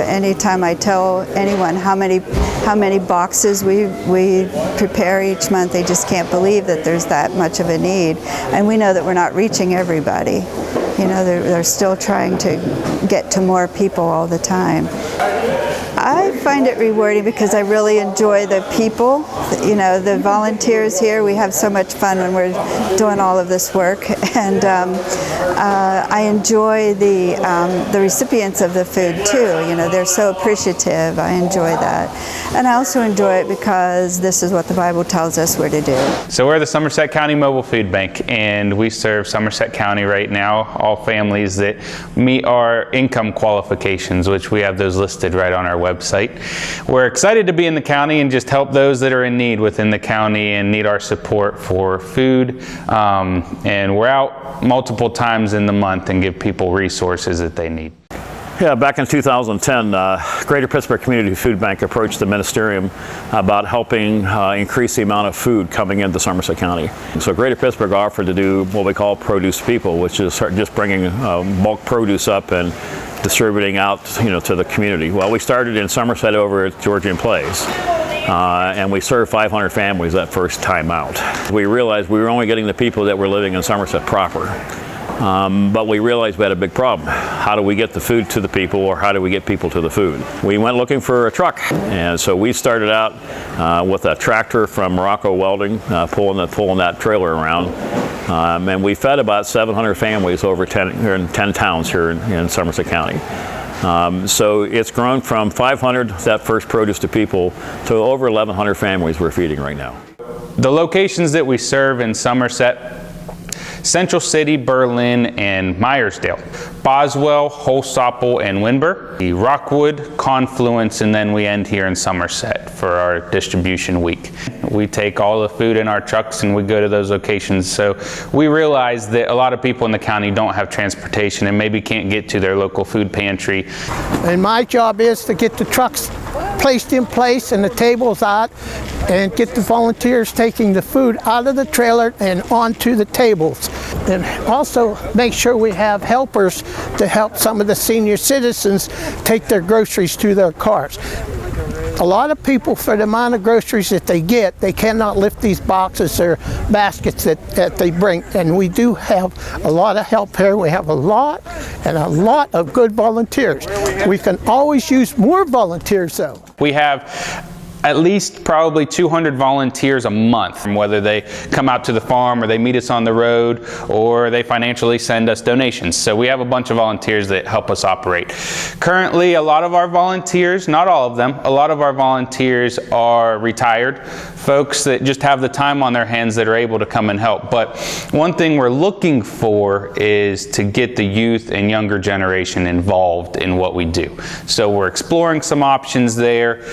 Anytime I tell anyone how many boxes we prepare each month, they just can't believe that there's that much of a need. And we know that we're not reaching everybody. You know, they're still trying to get to more people all the time. I find it rewarding because I really enjoy the people, you know, the volunteers here. We have so much fun when we're doing all of this work, and I enjoy the recipients of the food too. You know, they're so appreciative. I enjoy that, and I also enjoy it because this is what the Bible tells us we're to do. So we're the Somerset County Mobile Food Bank, and we serve Somerset County right now, all families that meet our income qualifications, which we have those listed right on our website. We're excited to be in the county and just help those that are in need within the county and need our support for food. And we're out multiple times in the month and give people resources that they need. Yeah, back in 2010, Greater Pittsburgh Community Food Bank approached the ministerium about helping increase the amount of food coming into Somerset County. So Greater Pittsburgh offered to do what we call Produce People, which is just bringing bulk produce up and distributing out, to the community. Well, we started in Somerset over at Georgian Place. And we served 500 families that first time out. We realized we were only getting the people that were living in Somerset proper. But we realized we had a big problem. How do we get the food to the people, or how do we get people to the food? We went looking for a truck, and so we started out with a tractor from Morocco Welding, pulling that trailer around. And we fed about 700 families over 10 towns here in Somerset County. So it's grown from 500, that first Produce to People, to over 1,100 families we're feeding right now. The locations that we serve in Somerset: Central City, Berlin, and Myersdale, Boswell, Holsopple, and Winburn, the Rockwood, Confluence, and then we end here in Somerset for our distribution week. We take all the food in our trucks and we go to those locations. So we realize that a lot of people in the county don't have transportation and maybe can't get to their local food pantry. And my job is to get the trucks placed in place and the tables out, and get the volunteers taking the food out of the trailer and onto the tables. And also make sure we have helpers to help some of the senior citizens take their groceries to their cars. A lot of people, for the amount of groceries that they get, they cannot lift these boxes or baskets that they bring. And we do have a lot of help here. We have a lot of good volunteers. We can always use more volunteers though. We have at least probably 200 volunteers a month, whether they come out to the farm or they meet us on the road or they financially send us donations. So we have a bunch of volunteers that help us operate. Currently, a lot of our volunteers, not all of them, a lot of our volunteers are retired folks that just have the time on their hands that are able to come and help. But one thing we're looking for is to get the youth and younger generation involved in what we do. So we're exploring some options there,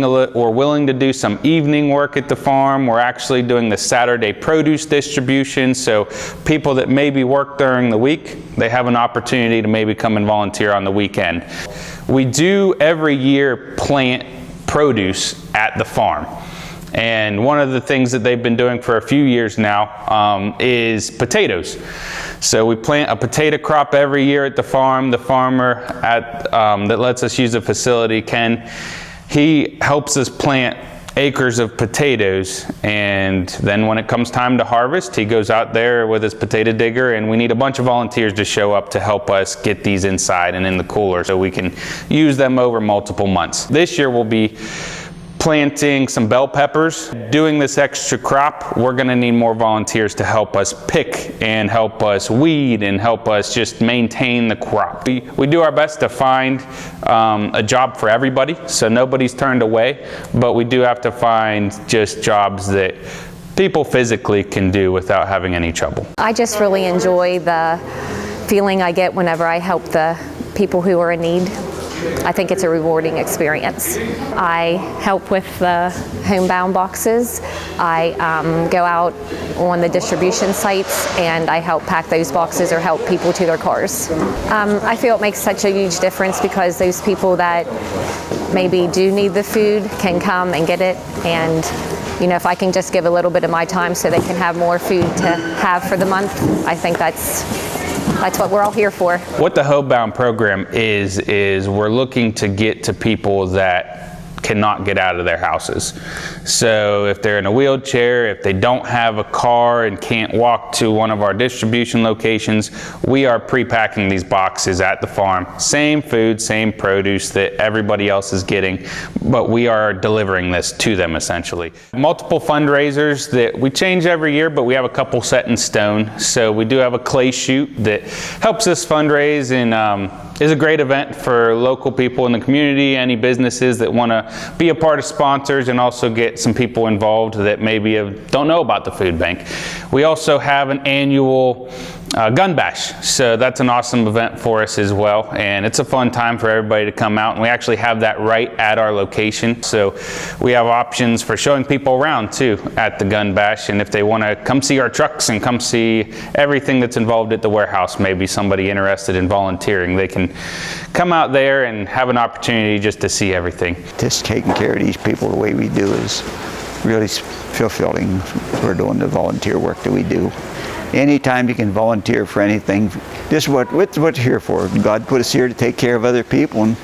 we're willing to do some evening work at the farm. We're actually doing the Saturday produce distribution, so people that maybe work during the week, they have an opportunity to maybe come and volunteer on the weekend. We do every year plant produce at the farm. And one of the things that they've been doing for a few years now is potatoes. So we plant a potato crop every year at the farm. The farmer that lets us use the facility, Ken, he helps us plant acres of potatoes, and then when it comes time to harvest, he goes out there with his potato digger, and we need a bunch of volunteers to show up to help us get these inside and in the cooler so we can use them over multiple months. This year we'll be planting some bell peppers. Doing this extra crop, we're going to need more volunteers to help us pick and help us weed and help us just maintain the crop. We do our best to find a job for everybody, so nobody's turned away, but we do have to find just jobs that people physically can do without having any trouble. I just really enjoy the feeling I get whenever I help the people who are in need. I think it's a rewarding experience. I help with the homebound boxes. I go out on the distribution sites and I help pack those boxes or help people to their cars. I feel it makes such a huge difference because those people that maybe do need the food can come and get it, and if I can just give a little bit of my time so they can have more food to have for the month, I think that's That's what we're all here for. What the Homebound program is we're looking to get to people that cannot get out of their houses. So if they're in a wheelchair, if they don't have a car and can't walk to one of our distribution locations, we are pre-packing these boxes at the farm. Same food, same produce that everybody else is getting, but we are delivering this to them essentially. Multiple fundraisers that we change every year, but we have a couple set in stone. So we do have a clay shoot that helps us fundraise and is a great event for local people in the community, any businesses that want to be a part of sponsors, and also get some people involved that maybe don't know about the food bank. We also have an annual gun bash, so that's an awesome event for us as well, and it's a fun time for everybody to come out, and we actually have that right at our location. So we have options for showing people around too at the gun bash, and if they want to come see our trucks and come see everything that's involved at the warehouse, maybe somebody interested in volunteering, they can come out there and have an opportunity just to see everything. Just taking care of these people the way we do is really fulfilling. We're doing the volunteer work that we do. Anytime you can volunteer for anything, this is what we're here for. God put us here to take care of other people, and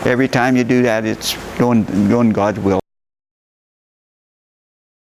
every time you do that, it's doing God's will.